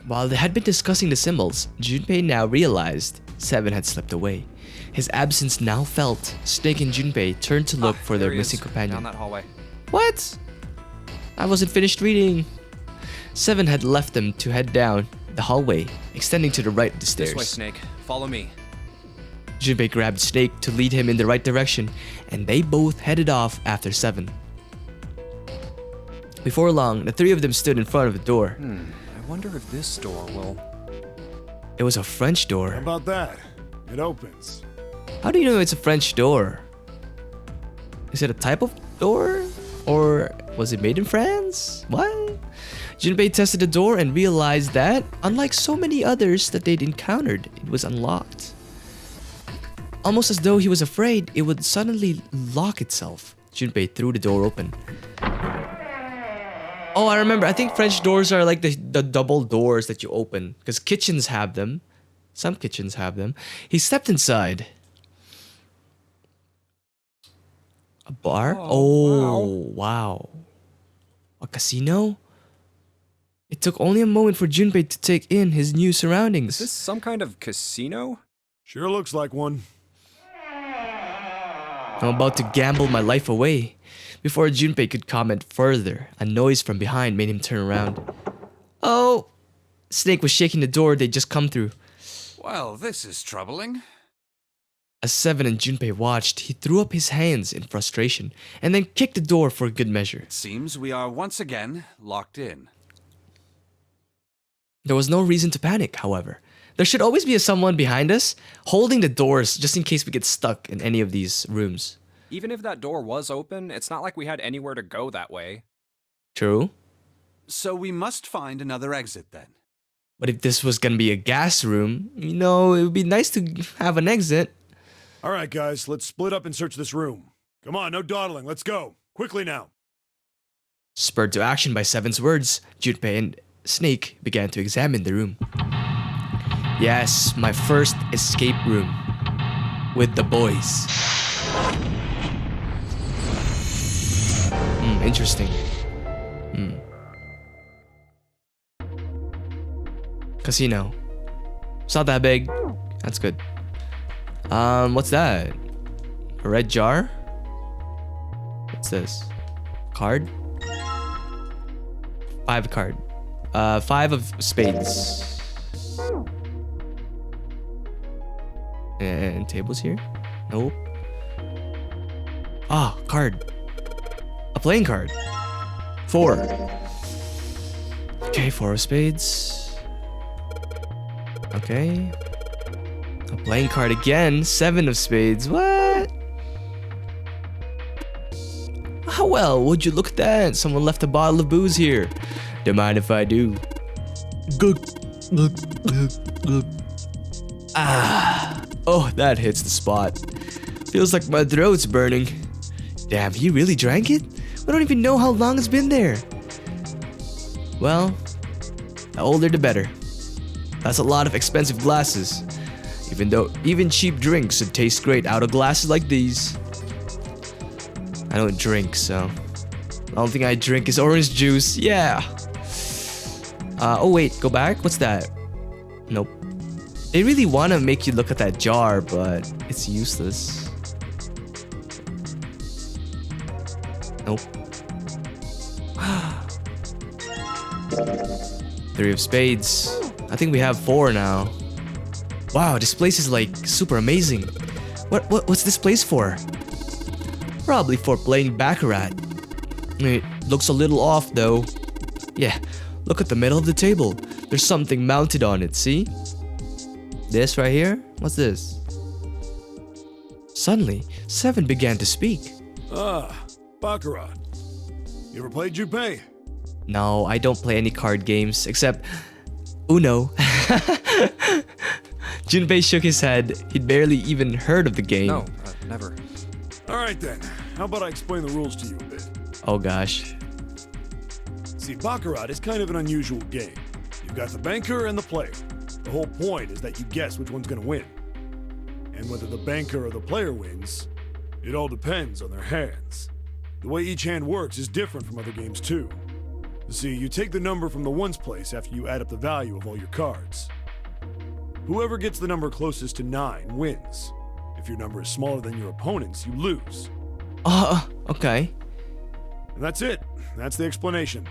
While they had been discussing the symbols, Junpei now realized Seven had slipped away. His absence now felt. Snake and Junpei turned to look for their missing companion. Down that hallway. What? I wasn't finished reading. Seven had left them to head down the hallway, extending to the right of the stairs. This way, Snake. Follow me. Junpei grabbed Snake to lead him in the right direction, and they both headed off after Seven. Before long, the three of them stood in front of the door. I wonder if this door will... It was a French door. How about that? It opens. How do you know it's a French door? Is it a type of door? Or was it made in France? What? Junpei tested the door and realized that, unlike so many others that they'd encountered, it was unlocked. Almost as though he was afraid it would suddenly lock itself. Junpei threw the door open. Oh, I remember. I think French doors are like the double doors that you open. Because kitchens have them. Some kitchens have them. He stepped inside. A bar? Oh, wow. A casino? It took only a moment for Junpei to take in his new surroundings. Is this some kind of casino? Sure looks like one. I'm about to gamble my life away. Before Junpei could comment further, a noise from behind made him turn around. Oh! Snake was shaking the door they'd just come through. Well, this is troubling. As Seven and Junpei watched, he threw up his hands in frustration and then kicked the door for good measure. It seems we are once again locked in. There was no reason to panic, however. There should always be someone behind us, holding the doors just in case we get stuck in any of these rooms. Even if that door was open, it's not like we had anywhere to go that way. True. So we must find another exit then. But if this was gonna be a gas room, you know, it would be nice to have an exit. All right, guys, let's split up and search this room. Come on, no dawdling. Let's go. Quickly now. Spurred to action by Seven's words, Junpei and Snake began to examine the room. Yes, my first escape room. With the boys. Interesting. Casino. It's not that big. That's good. What's that? A red jar? What's this? Card? 5 card. 5 of spades. And tables here? Nope. Ah, card. A playing card. 4. Okay, 4 of spades. Okay. A playing card again. 7 of spades. What? How well would you look at that? Someone left a bottle of booze here. Don't mind if I do. Ah. Oh, that hits the spot. Feels like my throat's burning. Damn, he really drank it? We don't even know how long it's been there. Well, the older the better. That's a lot of expensive glasses. Even cheap drinks would taste great out of glasses like these. I don't drink, so the only thing I drink is orange juice. Yeah. Oh wait, go back. What's that? Nope. They really want to make you look at that jar, but it's useless. Nope. 3 of spades. I think we have 4 now. Wow, this place is like super amazing. What's this place for? Probably for playing baccarat. It looks a little off though. Yeah, look at the middle of the table. There's something mounted on it, see? This right here? What's this? Suddenly, Seven began to speak. Baccarat. You ever played Junpei? No, I don't play any card games except Uno. Junpei shook his head. He'd barely even heard of the game. No, never. All right then. How about I explain the rules to you a bit? Oh gosh. See, Baccarat is kind of an unusual game. You've got the banker and the player. The whole point is that you guess which one's gonna win. And whether the banker or the player wins, it all depends on their hands. The way each hand works is different from other games too. See, you take the number from the ones place after you add up the value of all your cards. Whoever gets the number closest to 9 wins. If your number is smaller than your opponent's, you lose. Okay. And that's it. That's the explanation.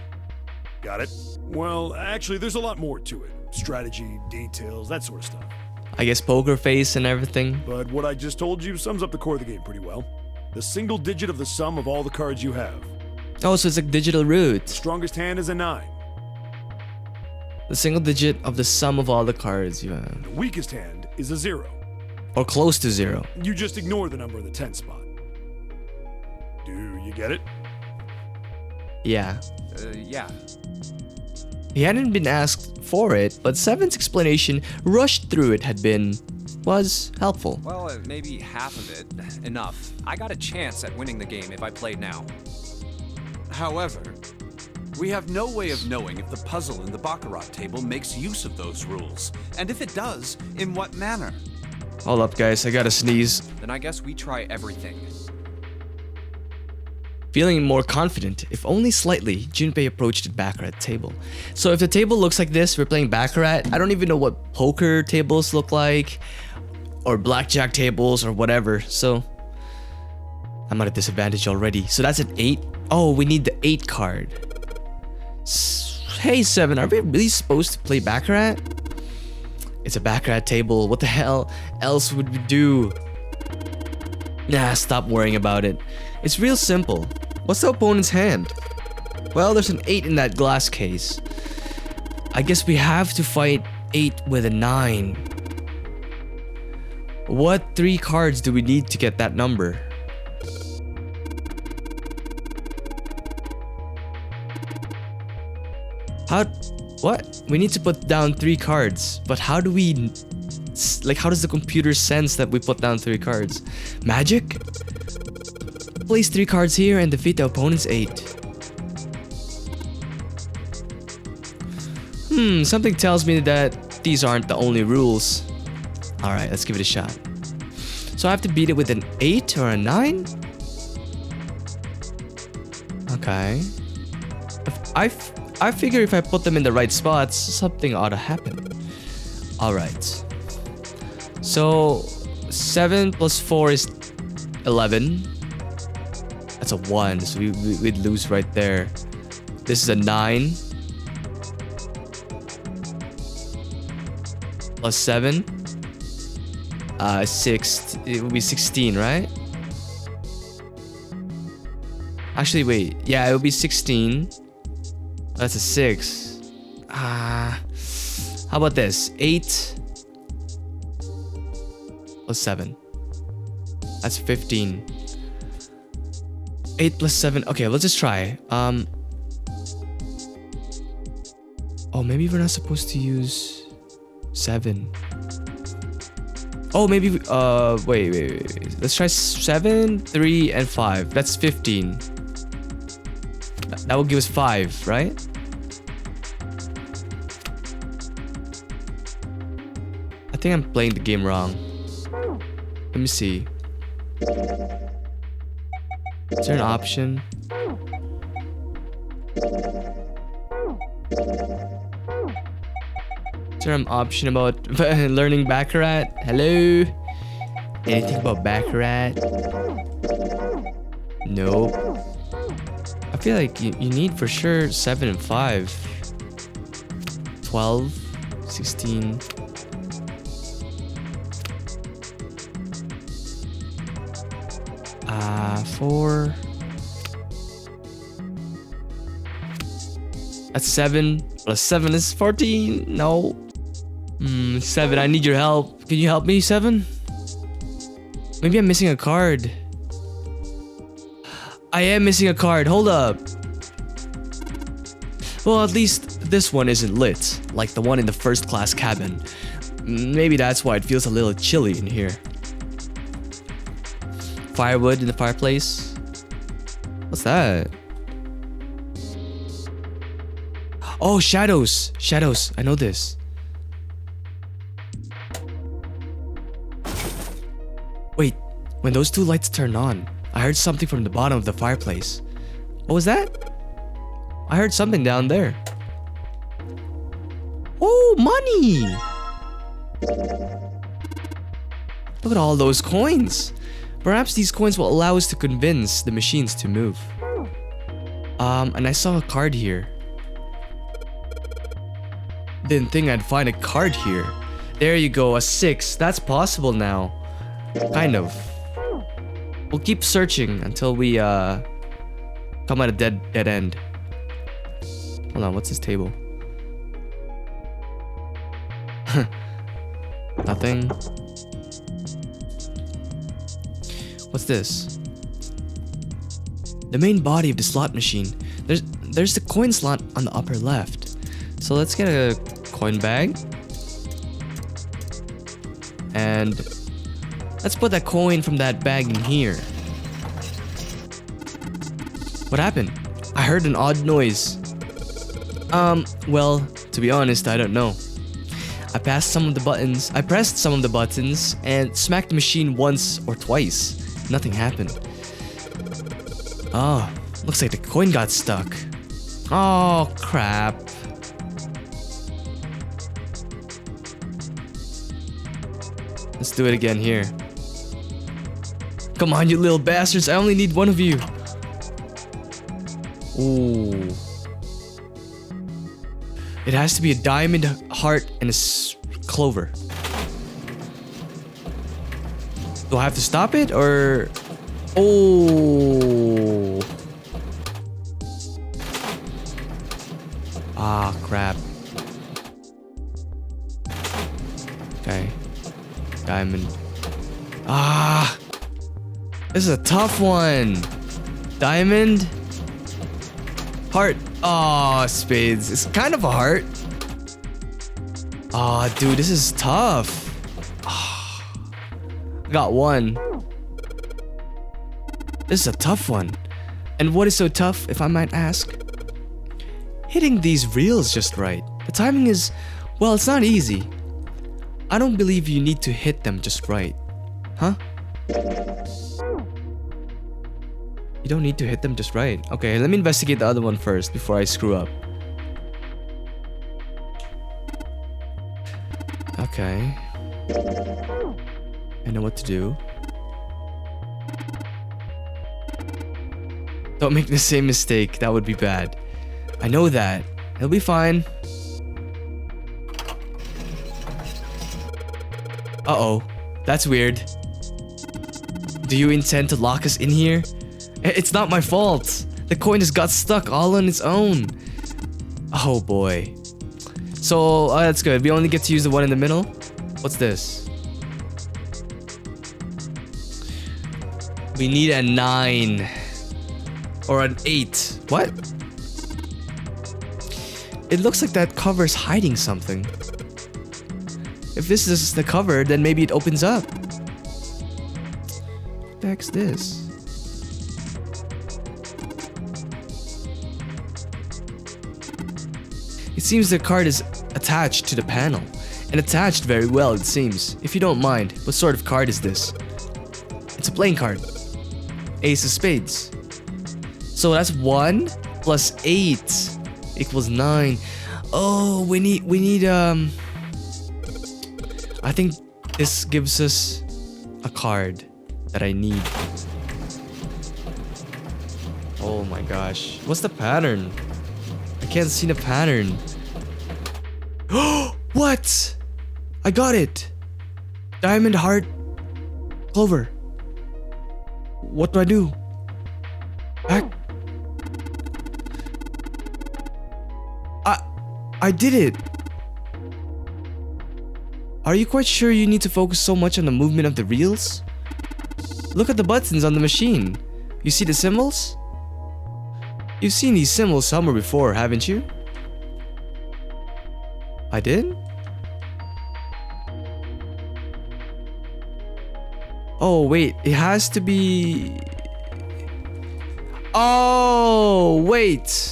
Got it? Well, actually, there's a lot more to it. Strategy, details, that sort of stuff. I guess poker face and everything. But what I just told you sums up the core of the game pretty well. The single digit of the sum of all the cards you have. Oh, so it's like digital root. Strongest hand is a 9. The single digit of the sum of all the cards you have. The weakest hand is a 0. Or close to 0. You just ignore the number in the 10 spot. Do you get it? Yeah. Yeah. He hadn't been asked for it, but Seven's explanation rushed through it was helpful. Well, maybe half of it. Enough. I got a chance at winning the game if I played now. However, we have no way of knowing if the puzzle in the Baccarat table makes use of those rules, and if it does, in what manner. Hold up, guys. I gotta sneeze. Then I guess we try everything. Feeling more confident, if only slightly, Junpei approached the Baccarat table. So if the table looks like this, we're playing Baccarat. I don't even know what poker tables look like, or blackjack tables, or whatever. So I'm at a disadvantage already. So that's an 8. Oh, we need the 8 card. Hey, 7, are we really supposed to play Baccarat? It's a Baccarat table. What the hell else would we do? Nah, stop worrying about it. It's real simple. What's the opponent's hand? Well, there's an 8 in that glass case. I guess we have to fight 8 with a 9. What 3 cards do we need to get that number? What? We need to put down 3 cards. But how do we... Like, how does the computer sense that we put down 3 cards? Magic? Place 3 cards here and defeat the opponent's 8. Something tells me that these aren't the only rules. Alright, let's give it a shot. So I have to beat it with an 8 or a 9? Okay. I figure if I put them in the right spots, something ought to happen. Alright. So 7 plus 4 is 11. That's a 1, so we'd lose right there. This is a 9. Plus 7. 6. It would be 16, right? Actually, wait. Yeah, it would be 16. That's a 6. How about this? 8 plus 7. That's 15. 8 plus 7. Okay, let's just try. Oh, maybe we're not supposed to use 7. Oh, maybe wait. Let's try 7, 3, and 5. That's 15. That will give us 5, right? I think I'm playing the game wrong. Let me see. Is there an option? Is there an option about learning Baccarat? Hello? Anything about Baccarat? Nope. I feel like you need for sure 7 and 5. 12, 16. Four. That's 7. Plus 7 is 14. No. 7. I need your help. Can you help me, 7? Maybe I'm missing a card. I am missing a card. Hold up. Well, at least this one isn't lit, like the one in the first class cabin. Maybe that's why it feels a little chilly in here. Firewood in the fireplace. What's that? Oh, shadows. Shadows. I know this. Wait, when those 2 lights turned on, I heard something from the bottom of the fireplace. What was that? I heard something down there. Oh, money! Look at all those coins. Perhaps these coins will allow us to convince the machines to move. And I saw a card here. Didn't think I'd find a card here. There you go, a 6. That's possible now. Kind of. We'll keep searching until we come at a dead end. Hold on, what's this table? Nothing. What's this? The main body of the slot machine. There's the coin slot on the upper left. So let's get a coin bag. And let's put that coin from that bag in here. What happened? I heard an odd noise. Well, to be honest, I don't know. I pressed some of the buttons and smacked the machine once or twice. Nothing happened. Oh, looks like the coin got stuck. Oh, crap. Let's do it again here. Come on, you little bastards. I only need one of you. Ooh. It has to be a diamond, heart, and a clover. Do I have to stop it or... Oh. Ah, crap. Okay. Diamond. Ah. This is a tough one. Diamond. Heart. Oh, spades. It's kind of a heart. Oh, dude, this is tough. Oh, I got one. This is a tough one. And what is so tough, if I might ask? Hitting these reels just right. The timing is, well, it's not easy. I don't believe you need to hit them just right. Huh? You don't need to hit them just right. Okay, let me investigate the other one first before I screw up. Okay. I know what to do. Don't make the same mistake. That would be bad. I know that. It'll be fine. Uh-oh. That's weird. Do you intend to lock us in here? It's not my fault. The coin just got stuck all on its own. Oh boy. So, that's good. We only get to use the one in the middle. What's this? We need a 9. Or an 8. What? It looks like that cover's hiding something. If this is the cover, then maybe it opens up. What the heck's this? It seems the card is attached to the panel. And attached very well, it seems. If you don't mind, what sort of card is this? It's a playing card. Ace of spades. So that's 1 plus 8 equals 9. Oh, we need I think this gives us a card that I need. Oh my gosh. What's the pattern? I can't see the pattern. What? I got it. Diamond, heart, clover. What do I do? Back. I did it. Are you quite sure you need to focus so much on the movement of the reels? Look at the buttons on the machine. You see the symbols? You've seen these symbols somewhere before, haven't you? I did? Oh, wait. It has to be... Oh, wait.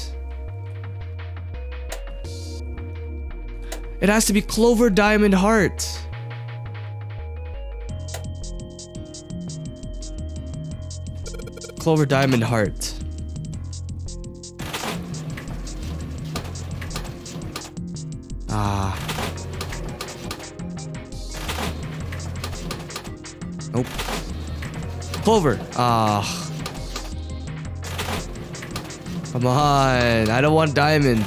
It has to be clover, diamond, heart. Clover, diamond, heart. Nope. Clover. Ah. Come on. I don't want diamond.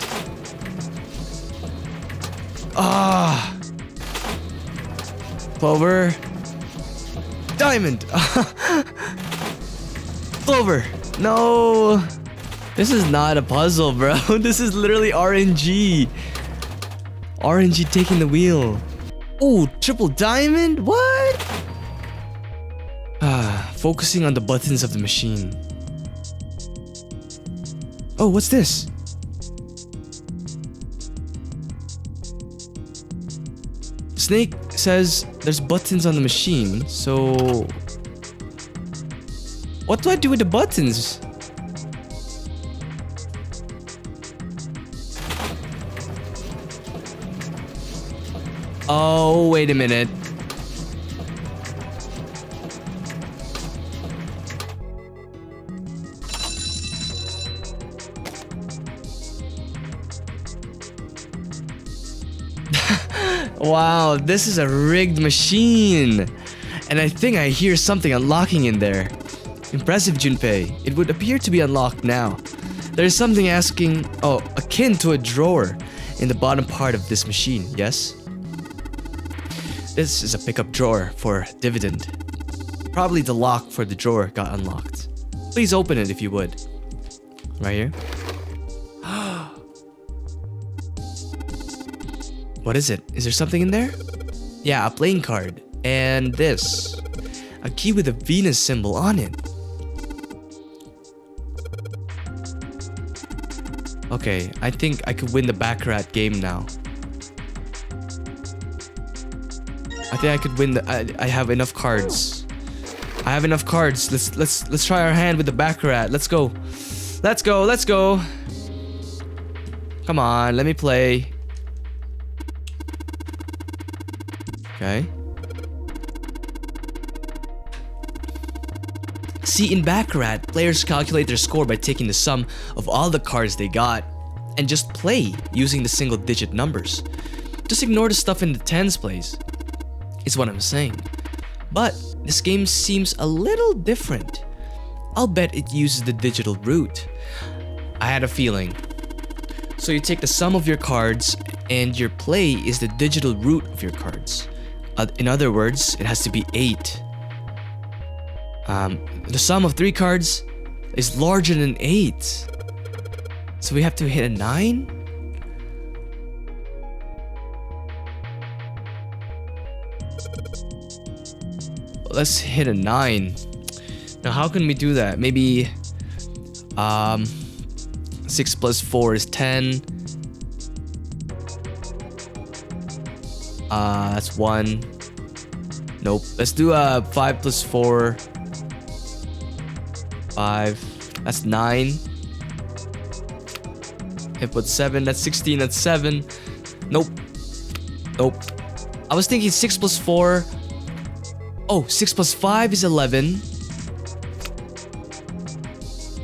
Ah. Clover. Diamond. Clover. No. This is not a puzzle, bro. This is literally RNG. RNG taking the wheel. Ooh, triple diamond? What? Focusing on the buttons of the machine. Oh, what's this? Snake says there's buttons on the machine, so... What do I do with the buttons? Oh, wait a minute. Wow, this is a rigged machine. And I think I hear something unlocking in there. Impressive, Junpei. It would appear to be unlocked now. There's something asking, akin to a drawer in the bottom part of this machine, yes? This is a pickup drawer for dividend. Probably the lock for the drawer got unlocked. Please open it if you would. Right here. What is it? Is there something in there? Yeah, a playing card. And this. A key with a Venus symbol on it. Okay, I think I could win the Baccarat game now. I think I could win the... I have enough cards. I have enough cards. Let's try our hand with the Baccarat. Let's go. Let's go. Let's go. Come on, let me play. Okay. See, in Baccarat, players calculate their score by taking the sum of all the cards they got and just play using the single-digit numbers. Just ignore the stuff in the tens, please. Is what I'm saying. But this game seems a little different. I'll bet it uses the digital root. I had a feeling. So you take the sum of your cards and your play is the digital root of your cards. In other words, it has to be 8. The sum of 3 cards is larger than 8. So we have to hit a 9? Let's hit a 9. Now how can we do that? Maybe 6 plus 4 is 10. That's 1. Nope. Let's do 5 plus 4. 5. That's 9. Hit with 7. That's 16. That's 7. Nope. Nope. I was thinking 6 plus 4. Oh, 6 plus 5 is 11.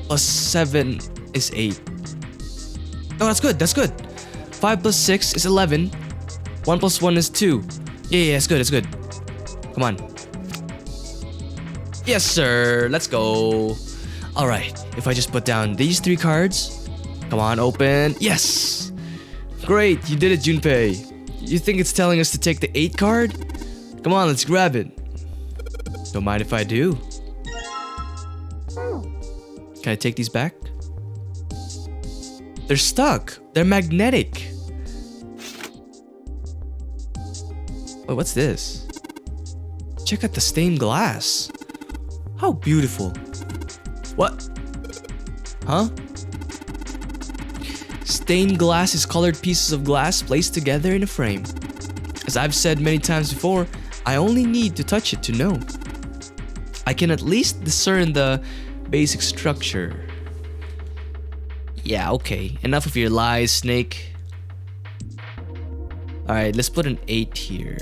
Plus 7 is 8. Oh, that's good. That's good. 5 plus 6 is 11. 1 plus 1 is 2. Yeah, it's good. It's good. Come on. Yes, sir. Let's go. All right. If I just put down these 3 cards. Come on, open. Yes. Great. You did it, Junpei. You think it's telling us to take the 8 card? Come on, let's grab it. Don't mind if I do. Can I take these back? They're stuck. They're magnetic. Wait, what's this? Check out the stained glass. How beautiful. What? Huh? Stained glass is colored pieces of glass placed together in a frame. As I've said many times before, I only need to touch it to know. I can at least discern the basic structure. Yeah, okay. Enough of your lies, Snake. Alright, let's put an 8 here.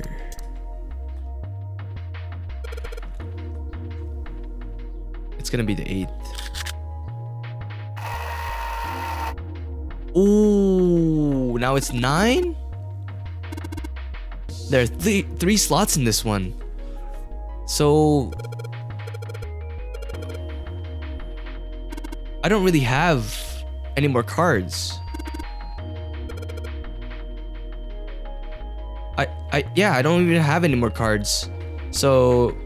It's gonna be the 8th. Ooh, now it's 9? There are three slots in this one. So I don't really have any more cards. Yeah, I don't even have any more cards. So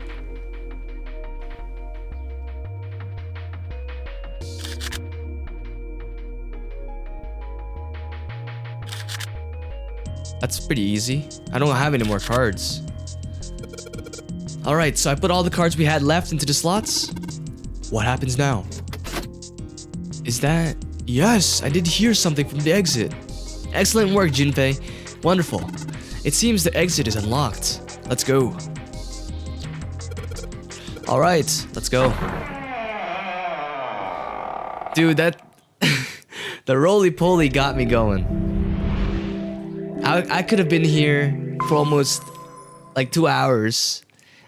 that's pretty easy. I don't have any more cards. Alright, so I put all the cards we had left into the slots. What happens now? Is that... Yes, I did hear something from the exit. Excellent work, Junpei. Wonderful. It seems the exit is unlocked. Let's go. Alright, let's go. Dude, that... the roly-poly got me going. I could have been here for almost like 2 hours.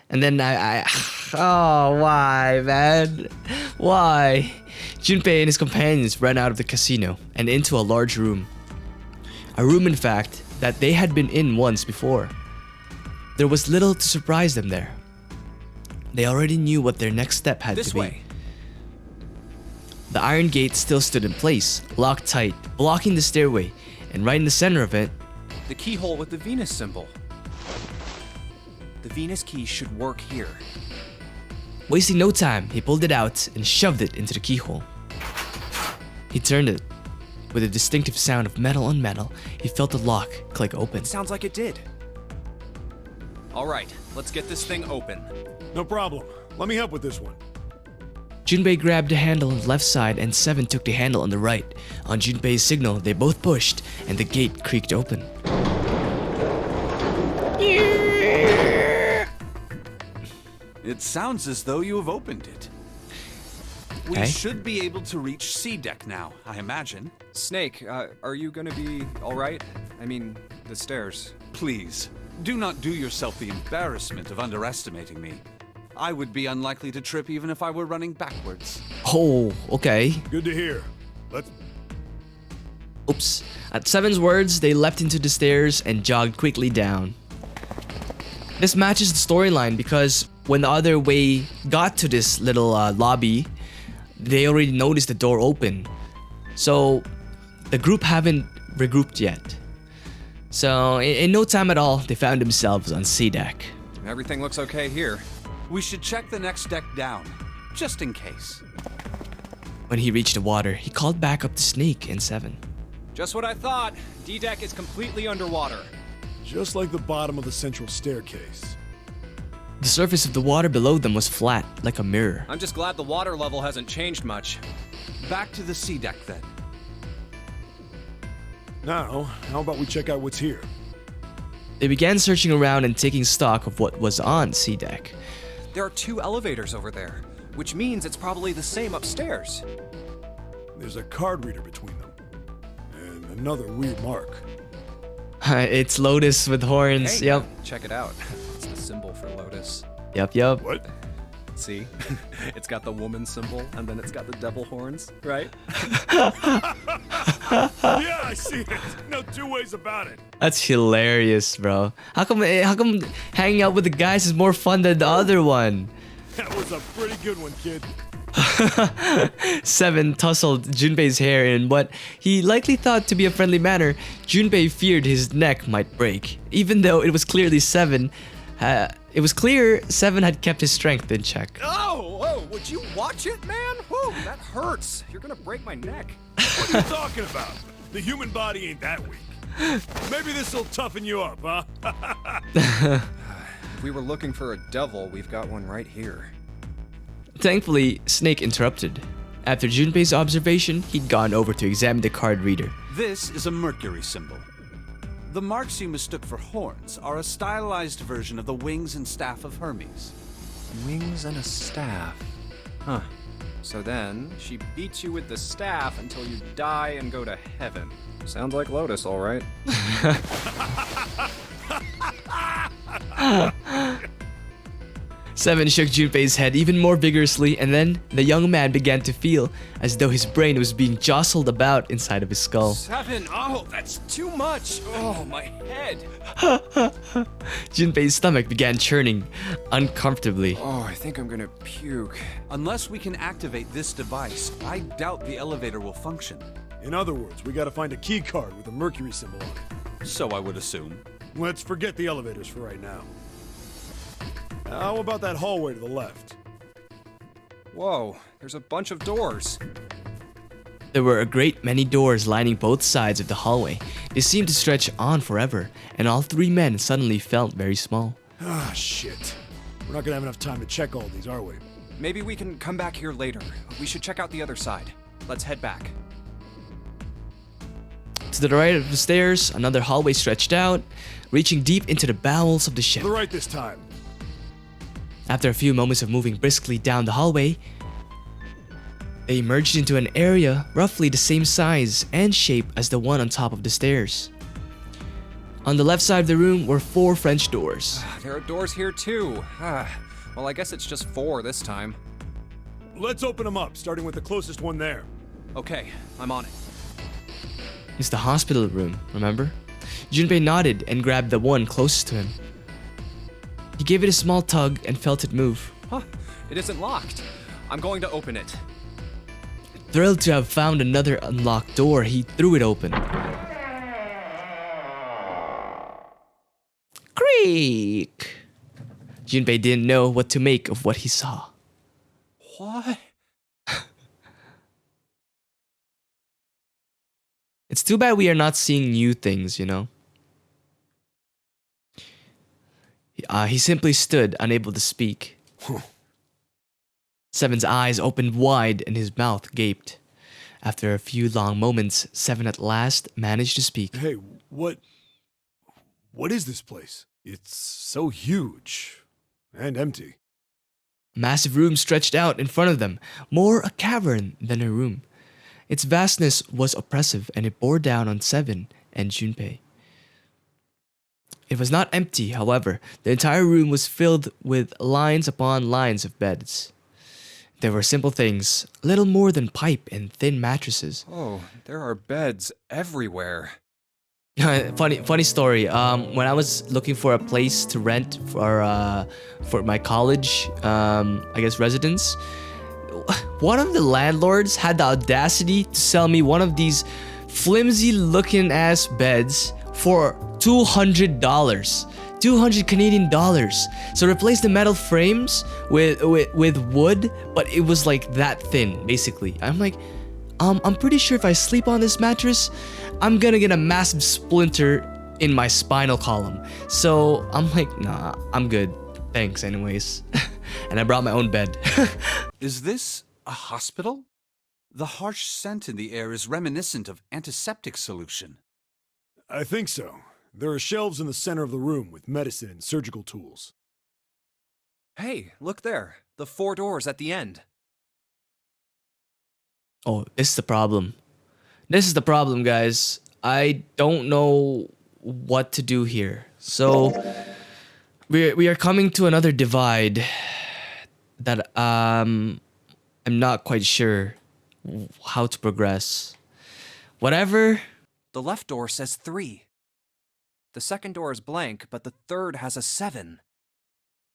And then oh, why, man? Why? Junpei and his companions ran out of the casino and into a large room. A room, in fact, that they had been in once before. There was little to surprise them there. They already knew what their next step had to be. This way. The iron gate still stood in place, locked tight, blocking the stairway, and right in the center of it, The keyhole with the Venus symbol. The Venus key should work here. wasting no time, he pulled it out and shoved it into the keyhole. He turned it. With a distinctive sound of metal on metal, he felt the lock click open. Sounds like it did. All right, let's get this thing open. No problem. Let me help with this one. Junpei grabbed the handle on the left side and Seven took the handle on the right. On Junpei's signal, they both pushed and the gate creaked open. It sounds as though you have opened it. We Okay. should be able to reach C deck now, I imagine. Snake, are you gonna be all right? I mean, the stairs. Please, do not do yourself the embarrassment of underestimating me. I would be unlikely to trip even if I were running backwards. Oh, okay. Good to hear. Let's... Oops. At Seven's words, they leapt into the stairs and jogged quickly down. This matches the storyline because when the other way got to this little lobby, they already noticed the door open. So the group haven't regrouped yet. So in no time at all, they found themselves on C deck. Everything looks okay here. We should check the next deck down, just in case. When he reached the water, he called back up to Snake and Seven. Just what I thought. D-deck is completely underwater. Just like the bottom of the central staircase. The surface of the water below them was flat, like a mirror. I'm just glad the water level hasn't changed much. Back to the C deck then. Now, how about we check out what's here? They began searching around and taking stock of what was on C deck. There are 2 elevators over there, which means it's probably the same upstairs. There's a card reader between them. And another weird mark. It's Lotus with horns. Hey, Yep. check it out. It's the symbol for Lotus. Yep. What? See? It's got the woman symbol, and then it's got the devil horns, right? Yeah, I see it. No two ways about it. That's hilarious, bro. How come hanging out with the guys is more fun than the other one? That was a pretty good one, kid. Seven tousled Junpei's hair in what he likely thought to be a friendly manner. Junpei feared his neck might break, even though it was clearly Seven. It was clear Seven had kept his strength in check. Oh, would you watch it, man? Whew, that hurts. You're gonna break my neck. What are you talking about? The human body ain't that weak. Maybe this'll toughen you up, huh? If we were looking for a devil, we've got one right here. Thankfully, Snake interrupted. After Junpei's observation, he'd gone over to examine the card reader. This is a Mercury symbol. The marks you mistook for horns are a stylized version of the wings and staff of Hermes. Wings and a staff. Huh. So then, she beats you with the staff until you die and go to heaven. Sounds like Lotus, all right. Seven shook Junpei's head even more vigorously, and then the young man began to feel as though his brain was being jostled about inside of his skull. 7. Oh, that's too much. Oh, my head. Junpei's stomach began churning uncomfortably. Oh, I think I'm gonna puke. Unless we can activate this device, I doubt the elevator will function. In other words, we gotta find a key card with a Mercury symbol on it. So I would assume. Let's forget the elevators for right now. How about that hallway to the left? Whoa, there's a bunch of doors. There were a great many doors lining both sides of the hallway. They seemed to stretch on forever, and all three men suddenly felt very small. Ah, shit. We're not gonna have enough time to check all these, are we? Maybe we can come back here later. We should check out the other side. Let's head back. To the right of the stairs, another hallway stretched out, reaching deep into the bowels of the ship. To the right this time. After a few moments of moving briskly down the hallway, they emerged into an area roughly the same size and shape as the one on top of the stairs. On the left side of the room were 4 French doors. There are doors here too. Well, I guess it's just 4 this time. Let's open them up, starting with the closest one there. Okay, I'm on it. It's the hospital room, remember? Junpei nodded and grabbed the one closest to him. He gave it a small tug and felt it move. Huh, it isn't locked. I'm going to open it. Thrilled to have found another unlocked door, he threw it open. Creak! Junpei didn't know what to make of what he saw. What? It's too bad we are not seeing new things, you know? He simply stood, unable to speak. Seven's eyes opened wide and his mouth gaped. After a few long moments, Seven at last managed to speak. Hey, what is this place? It's so huge and empty. A massive room stretched out in front of them, more a cavern than a room. Its vastness was oppressive, and it bore down on Seven and Junpei. It was not empty, however. The entire room was filled with lines upon lines of beds. There were simple things, little more than pipe and thin mattresses. Oh, there are beds everywhere. Funny story. When I was looking for a place to rent for my college, I guess residence, one of the landlords had the audacity to sell me one of these flimsy looking ass beds for $200. 200 Canadian dollars. So replace the metal frames with wood, but it was like that thin, basically. I'm like, I'm pretty sure if I sleep on this mattress, I'm gonna get a massive splinter in my spinal column. So I'm like, nah, I'm good. Thanks anyways. And I brought my own bed. Is this a hospital? The harsh scent in the air is reminiscent of antiseptic solution. I think so. There are shelves in the center of the room with medicine and surgical tools. Hey, look there. The 4 doors at the end. Oh, this is the problem. This is the problem, guys. I don't know what to do here. So we are coming to another divide that I'm not quite sure how to progress. Whatever. The left door says 3. The second door is blank, but the third has a 7.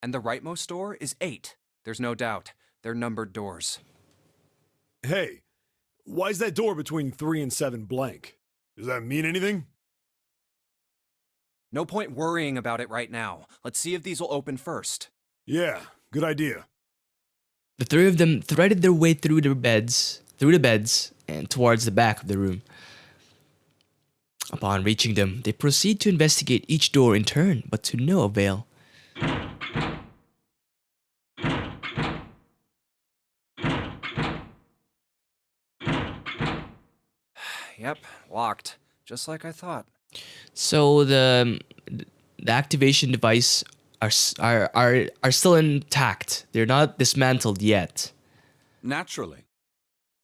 And the rightmost door is 8. There's no doubt. They're numbered doors. Hey, why is that door between 3 and 7 blank? Does that mean anything? No point worrying about it right now. Let's see if these will open first. Yeah, good idea. The 3 of them threaded their way through the beds, and towards the back of the room. Upon reaching them, they proceed to investigate each door in turn, but to no avail. Yep, locked. Just like I thought. So the activation device are still intact. They're not dismantled yet. Naturally.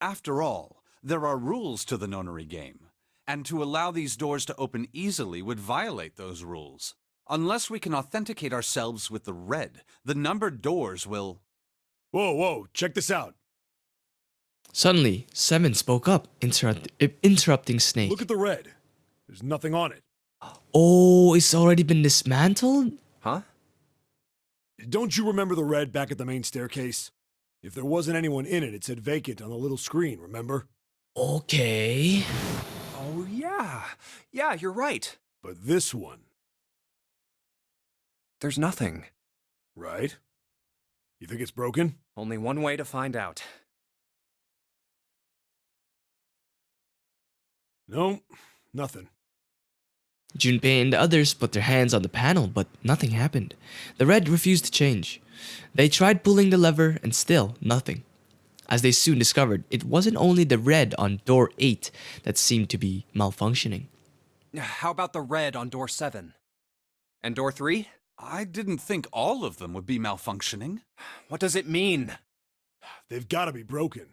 After all, there are rules to the nonary game, and to allow these doors to open easily would violate those rules. Unless we can authenticate ourselves with the red, the numbered doors will... Whoa, check this out. Suddenly, 7 spoke up, interrupting Snake. Look at the red. There's nothing on it. Oh, it's already been dismantled? Huh? Don't you remember the red back at the main staircase? If there wasn't anyone in it, it said vacant on the little screen, remember? Okay. Oh, yeah. Yeah, you're right. But this one, There's nothing. right? You think it's broken? Only one way to find out. No, nothing. Junpei and the others put their hands on the panel, but nothing happened. The red refused to change. They tried pulling the lever, and still nothing. As they soon discovered, it wasn't only the red on door 8 that seemed to be malfunctioning. How about the red on door 7? And door 3? I didn't think all of them would be malfunctioning. What does it mean? They've got to be broken.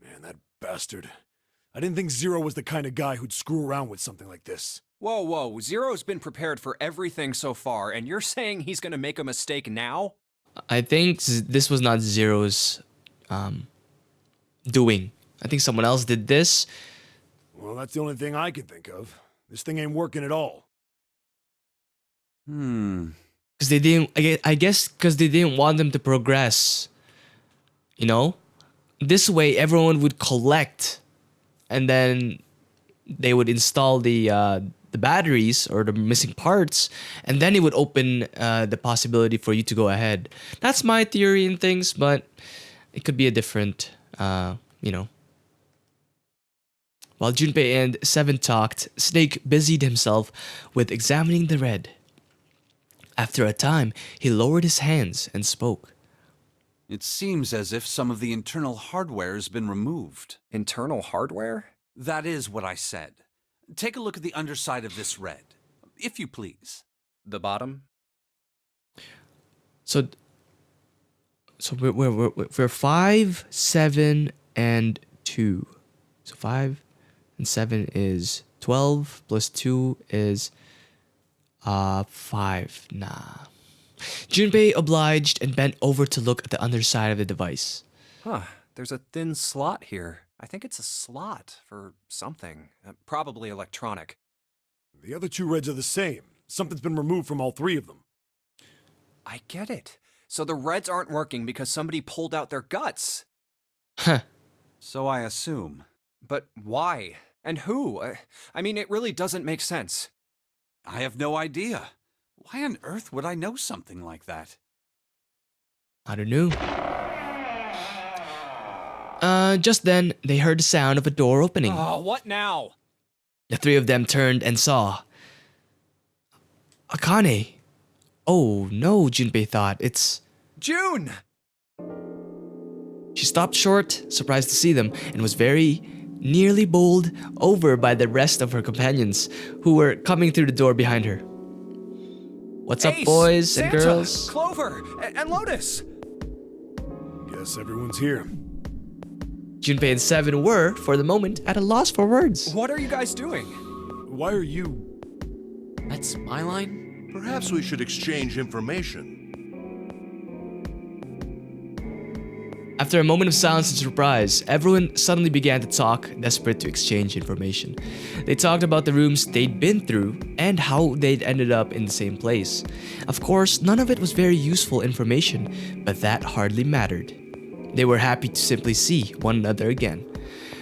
Man, that bastard. I didn't think Zero was the kind of guy who'd screw around with something like this. Whoa. Zero's been prepared for everything so far, and you're saying he's gonna make a mistake now? I think this was not Zero's doing. I think someone else did this. Well, that's the only thing I can think of. This thing ain't working at all. Because they didn't, I guess because they didn't want them to progress. You know? This way, everyone would collect, and then they would install the batteries or the missing parts, and then it would open the possibility for you to go ahead. That's my theory in things, but it could be a different, you know. While Junpei and 7 talked, Snake busied himself with examining the red. After a time, he lowered his hands and spoke. It seems as if some of the internal hardware has been removed. Internal hardware? That is what I said. Take a look at the underside of this red, if you please. The bottom? So we're 5, 7, and 2. So 5 and 7 is 12 plus 2 is 5. Nah. Junpei obliged and bent over to look at the underside of the device. Huh, there's a thin slot here. I think it's a slot for something. Probably electronic. The other 2 reds are the same. Something's been removed from all 3 of them. I get it. So the reds aren't working because somebody pulled out their guts. Huh. So I assume. But why? And who? I mean, it really doesn't make sense. I have no idea. Why on earth would I know something like that? I don't know. Just then, they heard the sound of a door opening. Oh, what now? The 3 of them turned and saw Akane. Oh no, Junpei thought. It's... June! She stopped short, surprised to see them, and was very nearly bowled over by the rest of her companions, who were coming through the door behind her. What's up, Ace, boys Santa, and girls? Clover, and Lotus! Guess everyone's here. Junpei and 7 were, for the moment, at a loss for words. What are you guys doing? Why are you... That's my line? Perhaps we should exchange information. After a moment of silence and surprise, everyone suddenly began to talk, desperate to exchange information. They talked about the rooms they'd been through and how they'd ended up in the same place. Of course, none of it was very useful information, but that hardly mattered. They were happy to simply see one another again.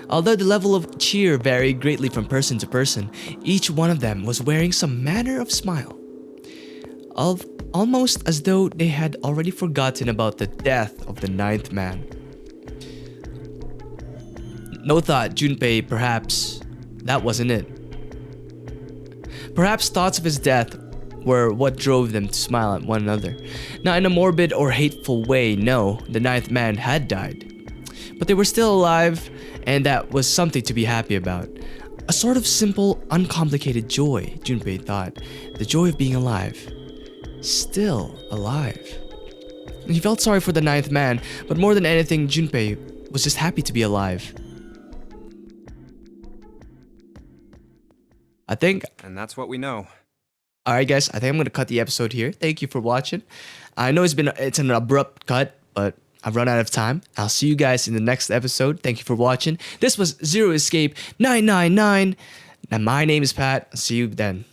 Although the level of cheer varied greatly from person to person, each one of them was wearing some manner of smile. Almost as though they had already forgotten about the death of the 9th man. No thought, Junpei, perhaps that wasn't it. Perhaps thoughts of his death were what drove them to smile at one another. Not in a morbid or hateful way, no, the 9th man had died. But they were still alive, and that was something to be happy about. A sort of simple, uncomplicated joy, Junpei thought. The joy of being alive. Still alive. He felt sorry for the 9th man, but more than anything, Junpei was just happy to be alive. I think... And that's what we know. Alright guys, I think I'm gonna cut the episode here. Thank you for watching. I know it's an abrupt cut, but I've run out of time. I'll see you guys in the next episode. Thank you for watching. This was Zero Escape 999. And my name is Pat. I'll see you then.